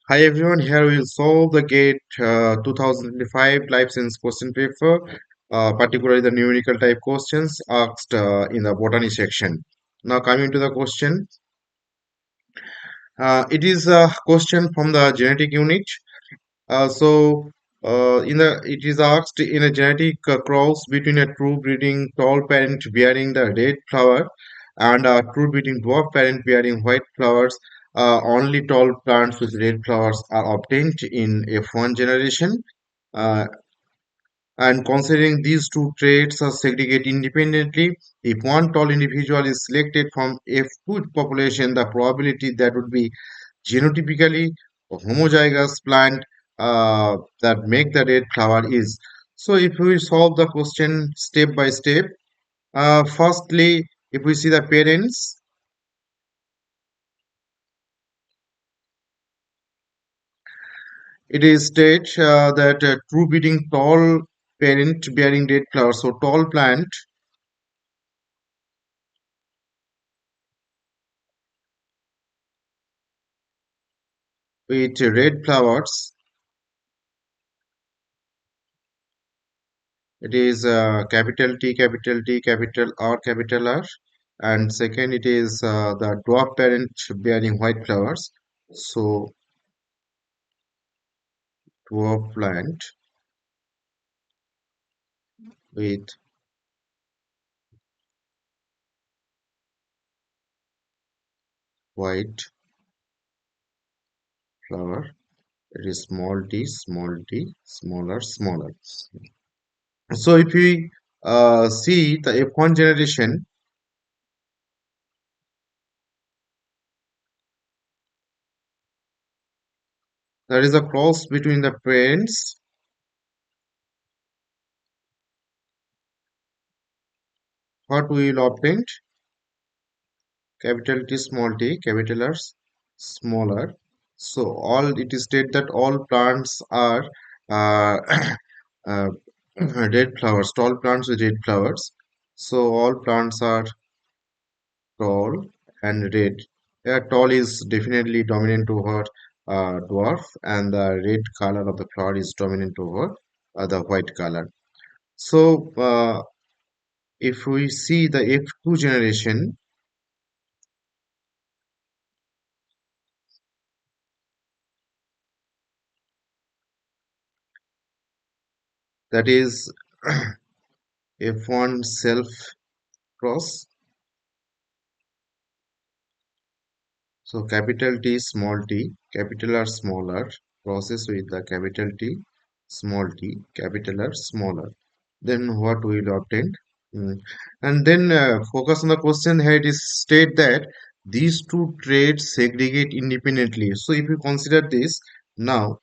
Hi everyone, here we'll solve the GATE 2025 Life Science question paper, particularly the numerical type questions asked in the botany section. Now coming to the question, it is a question from the genetic unit. It is asked in a genetic cross between a true breeding tall parent bearing the red flower and a true breeding dwarf parent bearing white flowers. Only tall plants with red flowers are obtained in F1 generation. Uh, and considering these two traits are segregated independently, if one tall individual is selected from F2 population, the probability that would be genotypically homozygous plant that make the red flower is. So if we solve the question step by step, firstly, if we see the parents, it is state that true breeding tall parent bearing red flower. So tall plant with red flowers. It is capital T, capital T, capital R, capital R. And second, it is the dwarf parent bearing white flowers. So dwarf plant with white flower. It is small t, smaller, smaller. So if we see the F1 generation, there is a cross between the parents. What we will obtain? Capital T, small t, capital R, smaller. So all it is stated that all plants are uh, uh, red flowers, tall plants with red flowers. So all plants are tall and red. Yeah, tall is definitely dominant over dwarf, and the red color of the flower is dominant over the white color. So if we see the F2 generation, that is F1 self cross. So capital T, small t, capital R, smaller, crosses with the capital T, small t, capital R, smaller. Then what we will obtain? Mm. And then focus on the question here. It is state that these two traits segregate independently. So if you consider this now,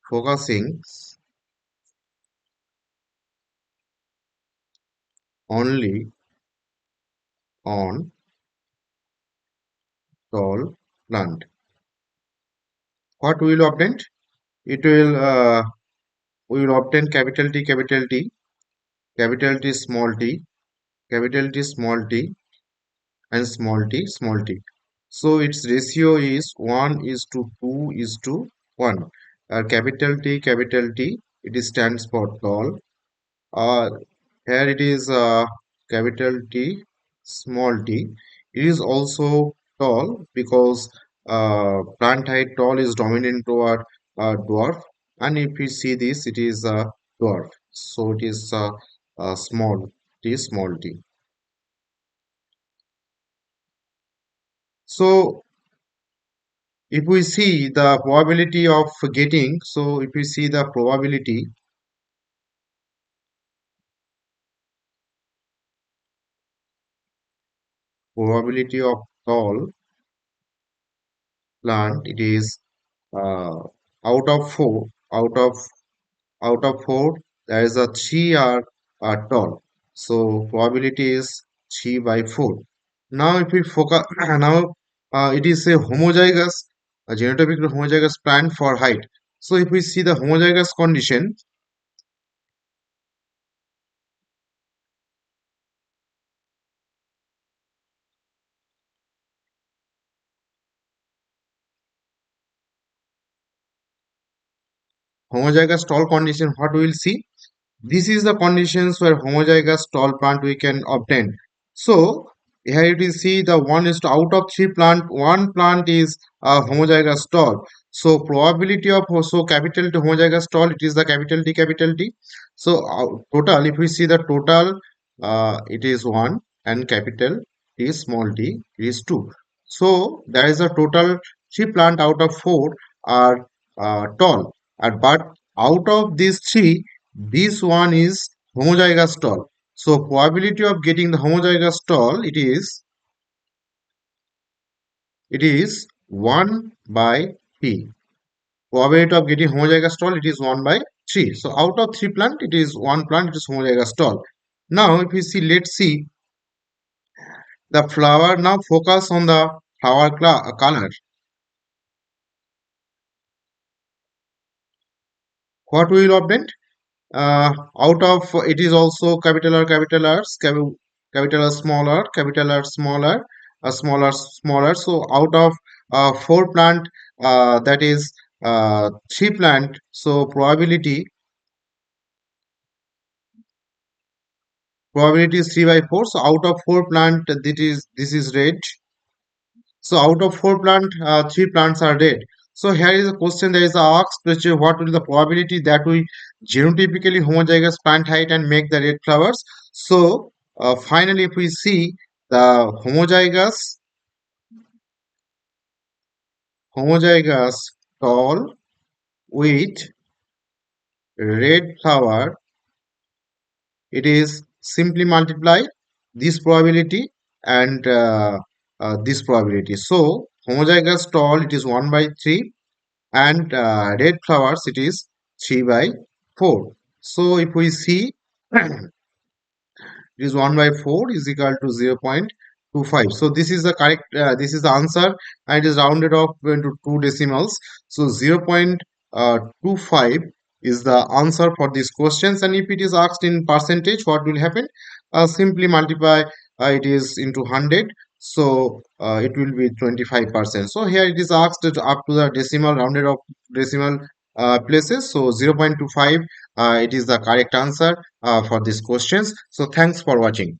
focusing only on tall plant, what we will obtain? It will we will obtain capital T, capital T, small t, capital T, small t, and small t. So its ratio is 1 is to 2 is to 1. Capital T, it is stands for tall. Uh, Here it is capital T, small t. It is also tall because plant height tall is dominant toward dwarf. And if we see this, it is dwarf. So it is small t. So if we see the probability of getting, so if we see the probability of tall plant, it is uh, out of four, out of four, there is a three are tall. So probability is 3/4. Now if we focus now it is a homozygous, a genotypically homozygous plant for height. So if we see the homozygous condition, homozygous tall condition, what we will see, this is the conditions where homozygous tall plant we can obtain. So here you will see the one is to out of three plant, one plant is homozygous tall. So probability of so capital T homozygous tall, it is the capital T capital T. So total, if we see the total, it is one, and capital T small t is two. So there is a total three plant out of four are tall, but out of these three, this one is homozygous tall. So probability of getting the homozygous tall, it is 1 by p. Probability of getting homozygous tall, it is 1 by 3. So out of 3 plant, it is 1 plant, it is homozygous tall. Now if we see, let's see the flower. Now focus on the flower color. What we will obtain? Out of it is also capital R, capital R, capital R smaller, capital R smaller, smaller, smaller. So out of four plant, that is three plant. So probability is 3 by 4. So out of four plant, this is red. So out of four plant, three plants are red. So here is a question that is asked, which is what will be the probability that we genotypically homozygous plant height and make the red flowers. So finally, if we see the homozygous tall with red flower, it is simply multiply this probability and this probability. So homozygous tall, it is 1 by 3, and red flowers, it is 3 by 4. So if we see, it is 1 by 4 is equal to 0.25. So this is the correct, this is the answer, and it is rounded off into two decimals. So 0.25 is the answer for these questions. And if it is asked in percentage, what will happen? Simply multiply it is into 100. So it will be 25%. So here it is asked up to the decimal, rounded off decimal places. So 0.25, it is the correct answer for these questions. So thanks for watching.